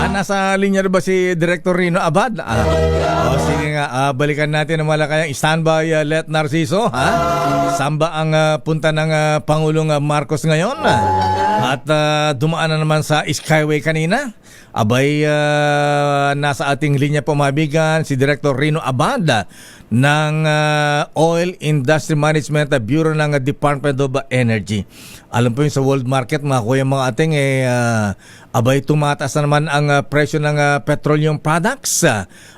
Nasa linya na ba si Director Rino Abad? Sige nga, balikan natin ang malakayang standby, Let Narciso. Samba ang punta ng Pangulong Marcos ngayon. At dumaan na naman sa Skyway kanina. Abay, nasa ating linya po mabigan si Director Rino Abad ng Oil Industry Management Bureau ng Department of Energy. Alam po yung sa world market, mga kuya mga ating, abay tumataas na naman ang presyo ng petroleum products.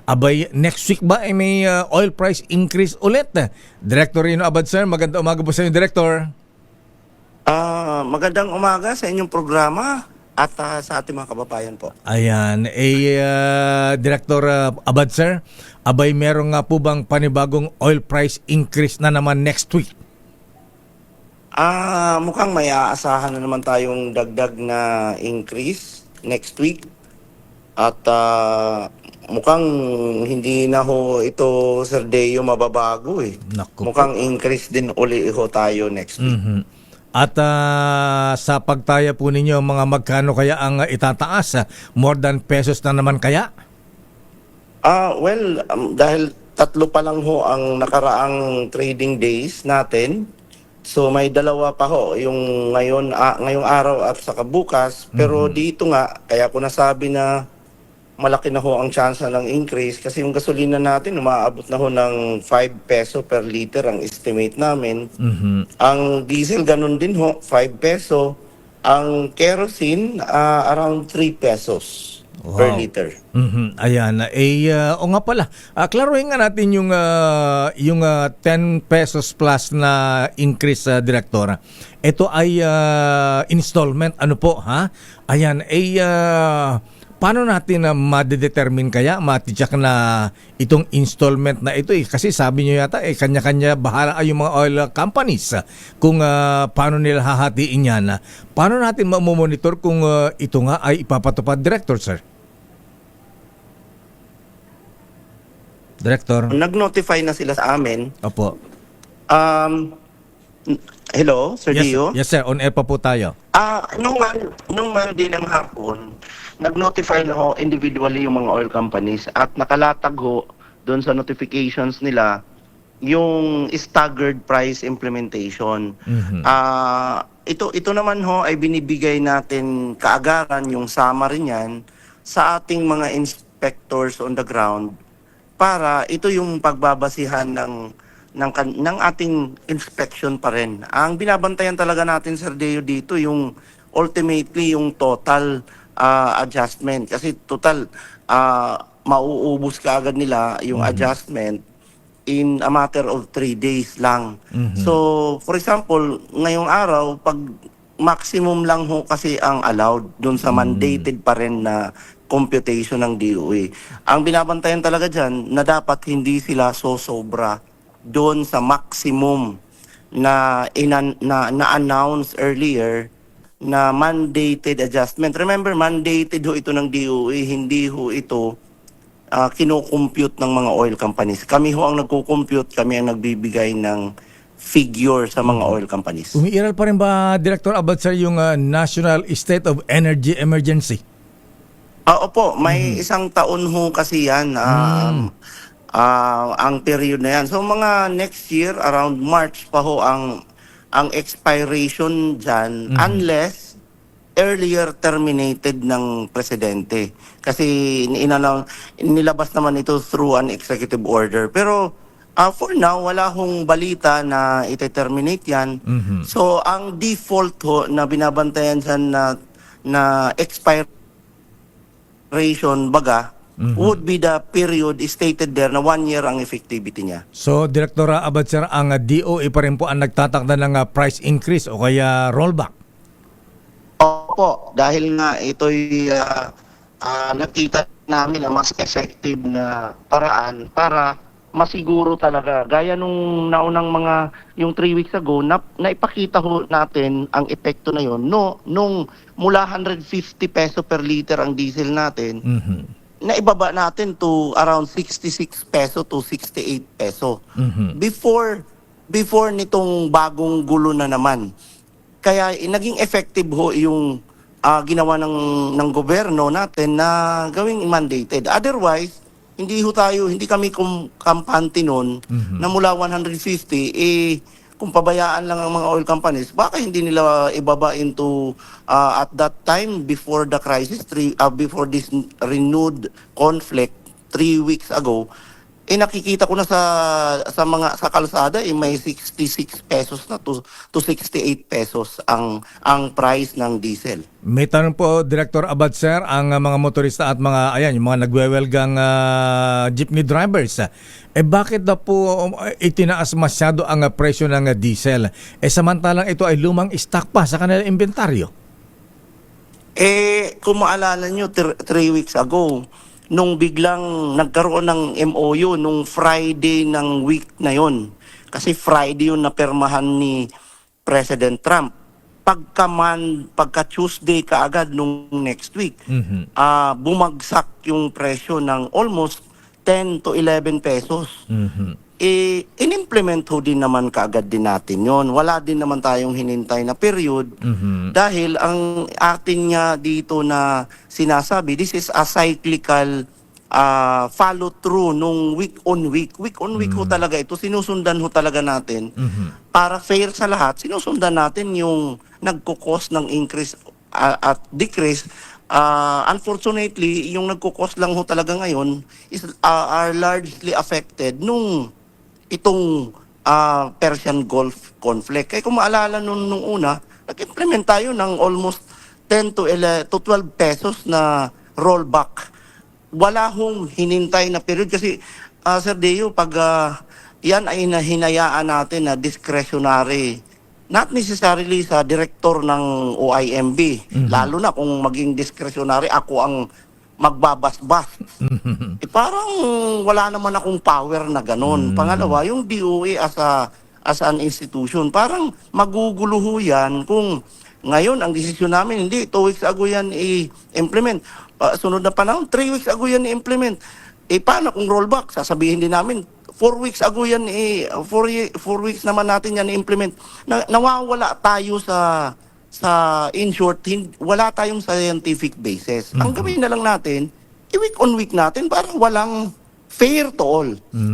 Abay, next week ba ay may oil price increase ulit? Director Rino Abad, sir, magandang umaga po sa inyo, Director. Magandang umaga sa inyong programa at sa ating mga kababayan po. Ayan, Director Abad, sir, abay meron nga po bang panibagong oil price increase na naman next week? Mukhang may aasahan na naman tayong dagdag na increase next week. At mukhang hindi na ho ito, Sir Deo, mababago eh. Naku. Mukhang increase din uli ho tayo next week. At sa pagtaya po ninyo, mga magkano kaya ang itataas? More than pesos na naman kaya? Dahil tatlo pa lang ho ang nakaraang trading days natin, so may dalawa pa ho, yung ngayong araw at saka bukas. Pero dito nga, kaya ko nasabi na malaki na ho ang chance ng increase kasi yung gasolina natin umaabot na ho ng 5 peso per liter ang estimate namin. Ang diesel ganun din ho, 5 peso. Ang kerosene around 3 pesos per liter. Ayan. O nga pala, klaruhin nga natin yung 10 pesos plus na increase, Direktora. Ito ay installment. Ano po, ha? Ayan. Paano natin na madedetermine kaya, matitsak na itong installment na ito? Kasi sabi nyo yata, kanya-kanya bahala ay yung mga oil companies kung paano nila hahatiin yan. Paano natin mamomonitor kung ito nga ay ipapatupad, Director, sir? Director? Nag-notify na sila sa amin. Opo. Hello, Sir Dio? Yes, sir. On air pa po tayo. Nung Monday ng hapon, nag-notify na ho individually yung mga oil companies at nakalatag ho doon sa notifications nila yung staggered price implementation. Ito naman ho ay binibigay natin kaagaran yung summary niyan sa ating mga inspectors on the ground para ito yung pagbabasihan ng ating inspection pa rin. Ang binabantayan talaga natin, Sir Deo, dito yung ultimately yung total adjustment. Kasi total, mauubos ka agad nila yung adjustment in a matter of 3 days lang. So, for example, ngayong araw, pag maximum lang ho kasi ang allowed dun sa mandated pa rin na computation ng DOE. Ang binabantayan talaga dyan na dapat hindi sila sosobra doon sa maximum na announce earlier na mandated adjustment. Remember, mandated ho ito ng DOE, hindi ho ito kino-compute ng mga oil companies. Kami ho ang nagko-compute, kami ang nagbibigay ng figure sa mga oil companies. Umiiral pa rin ba, Director Abad, sir, yung National State of Energy Emergency? Opo, may isang taon ho kasi yan. Ang period na yan. So mga next year, around March pa ho ang expiration dyan unless earlier terminated ng presidente. Kasi nilabas naman ito through an executive order. Pero for now, wala hong balita na ite-terminate yan. So ang default ho na binabantayan dyan na expiration baga, would be the period stated there na 1 year ang effectivity niya. So, Direktora Abad, sir, ang DOE pa rin po ang nagtatakda ng price increase o kaya rollback? Opo, dahil nga ito'y nakita namin na mas effective na paraan para masiguro talaga. Gaya nung naunang yung 3 weeks ago, naipakita ho natin ang epekto na yon. Nung mula 150 peso per liter ang diesel natin, naibaba natin to around 66 peso to 68 peso. Before nitong bagong gulo na naman. Kaya naging effective ho yung ginawa ng gobyerno natin na gawing mandated. Otherwise, hindi kami kampante nun na mula 150, kung pabayaan lang ang mga oil companies, baka hindi nila ibaba into at that time before the crisis, before this renewed conflict 3 weeks ago, nakikita ko na sa kalsada may 66 pesos na to 68 pesos ang price ng diesel. May tanong po, Director Abad, sir, ang mga motorista at mga, yung mga nagwewelgang jeepney drivers, bakit daw po itinaas masyado ang presyo ng diesel? Samantalang ito ay lumang stock pa sa kanilang inventaryo. Kung maalala nyo, 3 weeks ago, nung biglang nagkaroon ng MOU, nung Friday ng week na yon, kasi Friday yun napermahan ni President Trump. Pagka Tuesday kaagad nung next week, bumagsak yung presyo ng almost 10 to 11 pesos. In-implement ho din naman kaagad din natin yon. Wala din naman tayong hinintay na period dahil ang atin nga dito na sinasabi, this is a cyclical follow through nung week on week ho talaga ito, sinusundan ho talaga natin para fair sa lahat. Sinusundan natin yung nagko-cause ng increase at decrease. Unfortunately, yung nagko-cause lang ho talaga ngayon are largely affected nung itong Persian Gulf conflict. Kaya kung maalala nung una, nag-implement tayo ng almost 10 to 12 pesos na rollback. Wala hong hinintay na period kasi, Sir Deo, pag yan ay hinayaan natin na discretionary, not necessarily sa director ng OIMB, lalo na kung maging discretionary, ako ang magbabasbas. Parang wala naman akong power na ganun. Pangalawa, yung DOE as an institution, parang maguguluho yan kung ngayon ang desisyon namin, hindi, 2 weeks ago yan i-implement. Sunod na panahon, 3 weeks ago yan i-implement. Paano kung rollback? Sasabihin din namin, 4 weeks ago yan, 4 weeks naman natin yan i-implement. Nawawala tayo in short, wala tayong scientific basis. Ang gawin na lang natin, i-week on week natin para walang fair to all.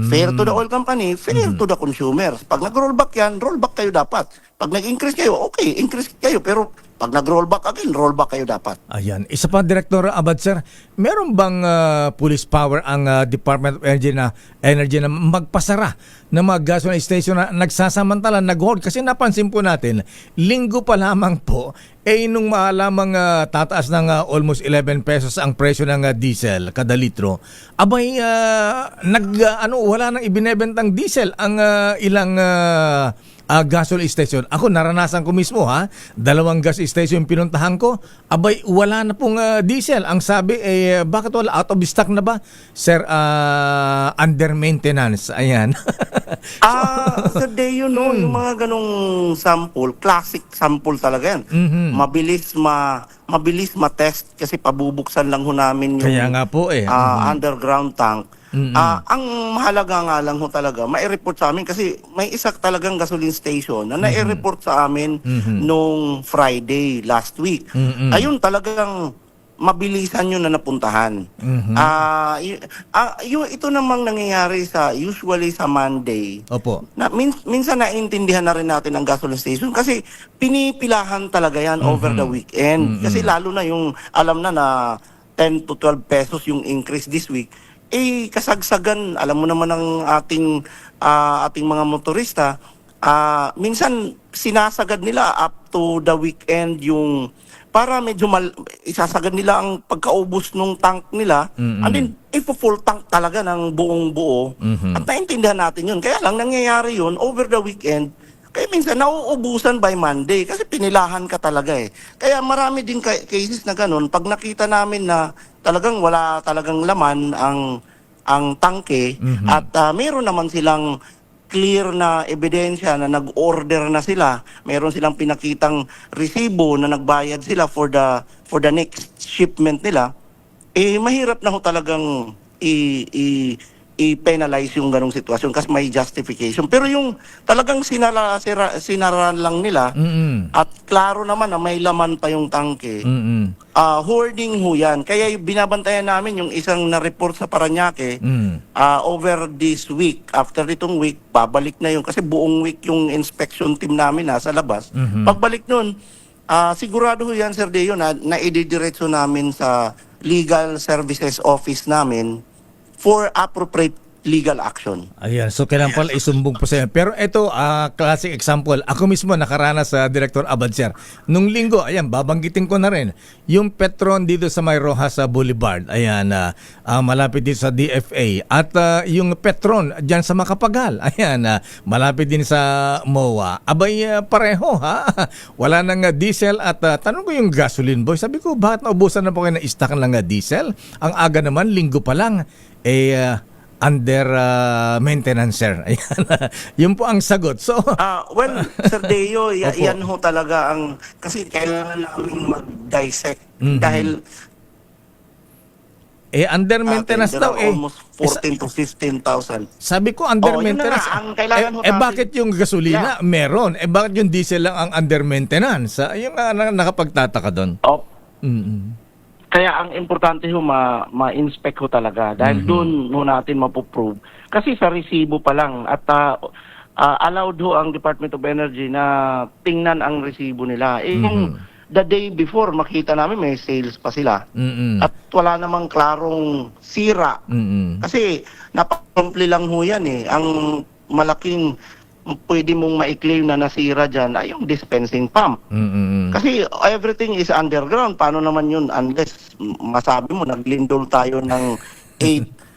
Fair to the oil company, fair to the consumers. Pag nag-rollback yan, rollback kayo dapat. Pag nag-increase kayo, okay, increase kayo. Pero pag nag-rollback again, rollback kayo dapat. Ayan. Isa pa, Director Abad, sir, meron bang police power ang Department of Energy na magpasara ng mga gasoline station na nagsasamantala, nag-hold? Kasi napansin po natin, linggo pa lamang po, nung maalamang tataas ng almost 11 pesos ang presyo ng diesel kada litro, abay, wala nang ibinebentang diesel ang ilang gasoline station. Ako, naranasan ko mismo, 2 gas station pinuntahan ko, abay, wala na pong diesel. Ang sabi, bakit wala? Out of stock na ba? Sir, under maintenance. Ayan. Sir Deo, yung mga ganong sample, classic sample talaga yan. Mabilis ma-test kasi pabubuksan lang ho namin yung kaya nga po underground tank. Ang mahalaga nga lang ho talaga, mai-report sa amin kasi may isa talagang gasoline station na nai-report sa amin nung Friday last week. Ayun talagang mabilisan yun na napuntahan. Ito namang nangyayari usually sa Monday. Opo. Na, minsan naiintindihan na rin natin ang gasoline station kasi pinipilahan talaga yan over the weekend. Kasi lalo na yung alam na 10 to 12 pesos yung increase this week. Kasagsagan, alam mo naman ng ating mga motorista, minsan sinasagad nila up to the weekend yung para medyo isasagad nila ang pagkaubos ng tank nila and then full tank talaga ng buong buo at naintindihan natin yun. Kaya lang nangyayari yun over the weekend. Kaya minsan nauubusan by Monday kasi pinilahan ka talaga Kaya marami din cases na ganun. Pag nakita namin na talagang wala talagang laman ang tangke at meron naman silang clear na ebidensya na nag-order na sila, meron silang pinakitang resibo na nagbayad sila for the next shipment nila, mahirap na ho talagang i-penalize yung ganong sitwasyon kasi may justification. Pero yung talagang sinara lang nila at klaro naman na may laman pa yung tangke, hoarding ho yan. Kaya binabantayan namin yung isang na-report sa Parañaque over this week. After itong week, babalik na yun kasi buong week yung inspection team namin nasa labas. Pagbalik nun, sigurado ho yan, Sir Deo, na ididiretso namin sa Legal Services Office namin for appropriate legal action. Ayan, so kailangan pala isumbong po sa inyo. Pero ito, classic example. Ako mismo nakaranas sa Director Abad, sir. Nung linggo, ayan, babanggitin ko na rin. Yung Petron dito sa May Rojas Boulevard, ayan, malapit dito sa DFA. At yung Petron dyan sa Makapagal, ayan, malapit din sa MOA. Abay, pareho, ha? Wala nang diesel at tanong ko yung gasoline boy. Sabi ko, bakit naubusan na po kayo ng stock ng diesel? Ang aga naman, linggo pa lang. Under maintenance, sir. Ayan. Yun po ang sagot. So, Well, Sir Deo, yan ho talaga ang, kasi kailangan namin mag-dissect dahil under maintenance there daw are almost 14 to 15,000. Sabi ko under Yun na maintenance. nga, ang kailangan ho natin- Bakit yung gasolina meron? Bakit yung diesel lang ang under maintenance? Yung nakapagtataka doon. Kaya ang importante ho ma-inspect ho talaga dahil doon ho natin mapuprove. Kasi sa resibo pa lang at allowed ho ang Department of Energy na tingnan ang resibo nila. Yung the day before makita namin may sales pa sila. At wala namang klarong sira. Kasi napaka-simple lang ho yan eh. Ang malaking pwede mong ma-claim na nasira dyan ay yung dispensing pump. Kasi everything is underground. Paano naman yun unless masabi mo, naglindol tayo ng 8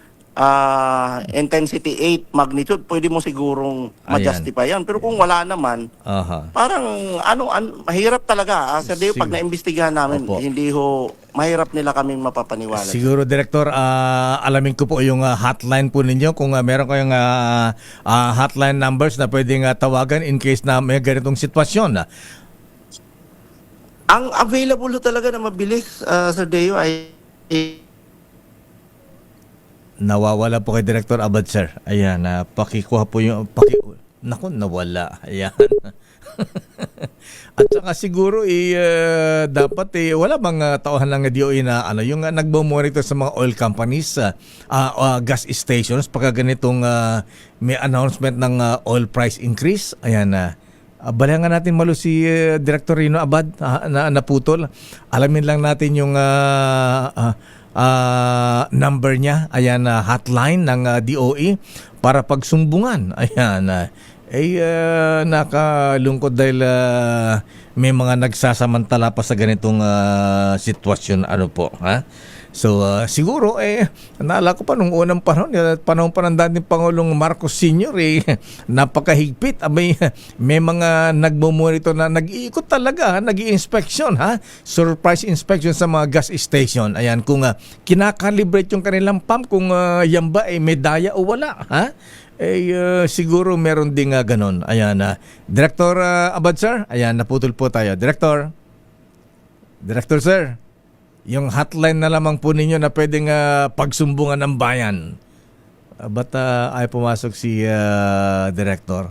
intensity 8 magnitude, pwede mo sigurong ma-justify yan. Pero kung wala naman, parang mahirap talaga. Sir Deo, pag naimbestigahan namin, hindi ho, mahirap nila kaming mapapaniwala. Siguro, Director, alamin ko po yung hotline po ninyo kung meron kayong hotline numbers na pwedeng tawagan in case na may ganitong sitwasyon. Ang available ho talaga na mabilis, Sir Deo, ay Nawawala po kay Director Abad, sir. Ayan, pakikuha po yung... Naku, nawala. Ayan. At saka siguro, dapat, wala bang tauhan lang ng DOE na yung nagmo-monitor sa mga oil companies, gas stations, pagka ganitong may announcement ng oil price increase. Ayan, balihan nga natin malo si Director Rino Abad na naputol. Alamin lang natin yung... number niya, ayan, hotline ng DOE para pagsumbungan. Ayan, nakalungkot dahil may mga nagsasamantala pa sa ganitong sitwasyon, ano po, ha? So, siguro, naalala ko pa nung unang panahon pa ng dating Pangulong Marcos Sr., napakahigpit. May mga nagmo-monitor na nag-iikot talaga, nag-i-inspection, ha? Surprise inspection sa mga gas station. Ayan, kung kinakalibrate yung kanilang pump, kung yan ba may daya o wala, ha? Siguro meron din ganon. Ayan, Director Abad, sir. Ayan, naputol po tayo. Director, sir. Yung hotline na lamang po ninyo na pwedeng pagsumbungan ng bayan. Ba't ay pumasok si Director?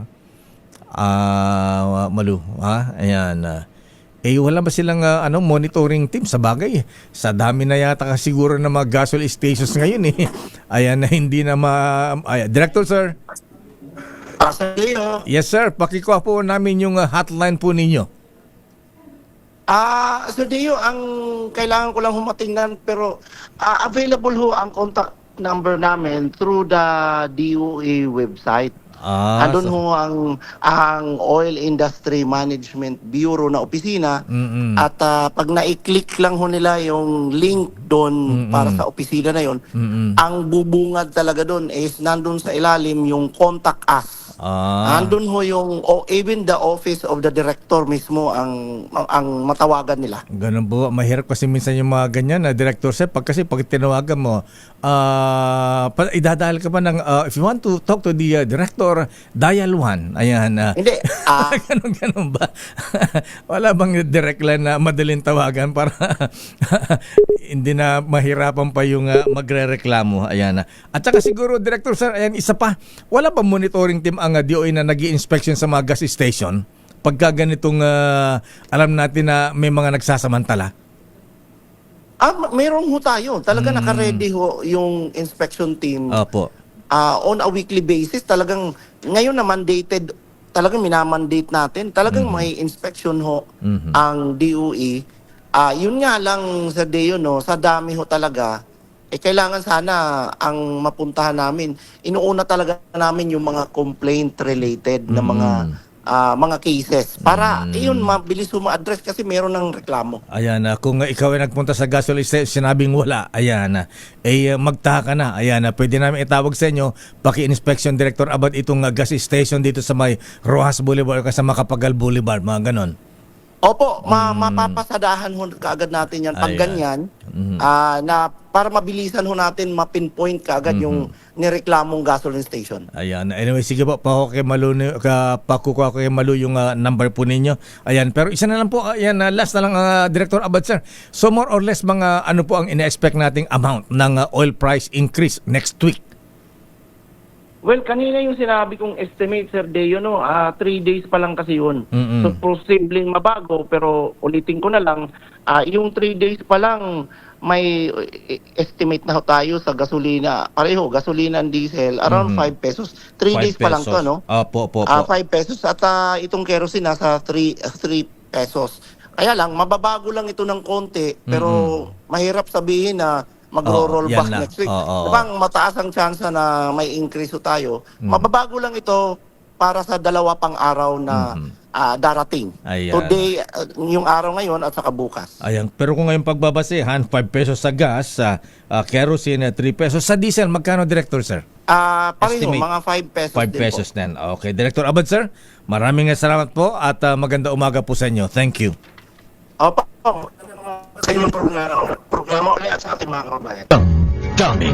Malu, ha? Ayan. Wala ba silang monitoring team? Sa bagay, sa dami na yata siguro ng mga gasol stations ngayon eh. Ayan, na hindi na Director, sir. Yes, sir. Pakikuha po namin yung hotline po ninyo. Sir Deo, ang kailangan ko lang humatingnan pero available ho ang contact number namin through the DOE website. Andun ho ang Oil Industry Management Bureau na opisina at pag na-click lang ho nila yung link doon para sa opisina na yon, ang bubungad talaga doon is nandun sa ilalim yung contact us. Andun ho yung, even the office of the director mismo ang matawagan nila. Ganun po. Mahirap kasi minsan yung mga ganyan na director sir. Kasi pag tinawagan mo, idadahal ka pa ng, if you want to talk to the director, dial 1. Ayan. Hindi, Ganun ba? Wala bang direct line na madaling tawagan para hindi na mahirapan pa yung magre-reklamo? Ayan. At saka siguro, director sir, ayan, isa pa, wala ba monitoring team ang DOE na nag-i-inspection sa mga gas station? Pagka ganitong alam natin na may mga nagsasamantala. mayroon ho tayo. Talaga naka-ready ho yung inspection team. Opo. On a weekly basis. Talagang, ngayon na mandated, talagang minamandate natin. Talagang may inspection ho ang DOE. Yun nga lang sa Deo, no, sa dami ho talaga, kailangan sana ang mapuntahan namin. Inuuna talaga namin yung mga complaint related na mga cases para yun mabilis ho ma-address kasi meron ng reklamo. Ayan, kung ikaw ay nagpunta sa gasoline station, sinabing wala, ayan, magtaka ka na. Ayan, pwede namin itawag sa inyo, paki-inspection Director Abad itong gas station dito sa may Rojas Boulevard o sa Macapagal Boulevard, mga ganon. Opo, mapapasadahan ho kaagad natin yan. Pag ganyan, na para mabilisan ho natin mapinpoint kaagad yung nireklamong gasoline station. Ayan. Anyway, sige po, pakukuha ko kay Malu yung number po ninyo. Ayan, pero isa na lang po, ayan, last na lang, Director Abad, sir. So more or less, mga ano po ang ina-expect nating amount ng oil price increase next week? Well, kanina yung sinabi kong estimate, Sir Deo, no, 3 days pa lang kasi yun. So, posibleng mabago, pero ulitin ko na lang, yung 3 days pa lang, may estimate na ho tayo sa gasolina. Pareho, gasolina and diesel, around 5 pesos. 3 days pa lang to, no? Opo. 5 pesos. At itong kerosene, nasa 3 pesos. Kaya lang, mababago lang ito ng konti, pero mahirap sabihin na magro-roll back next week. Diba, mataas ang chance na may increase tayo. Mababago lang ito para sa 2 pang araw na darating. Ayan. Today, yung araw ngayon at saka bukas. Ayan. Pero kung ngayon pagbabasehan, 5 pesos sa gas, kerosene 3 pesos. Sa diesel, magkano, Director, sir? Pareho, Estimate. mga 5 pesos 5 din pesos po. din. Okay. Director Abad, sir, maraming salamat po at maganda umaga po sa inyo. Thank you. Opo. Sa inyong programa ulit at sa ating mga kababayan. Dummy.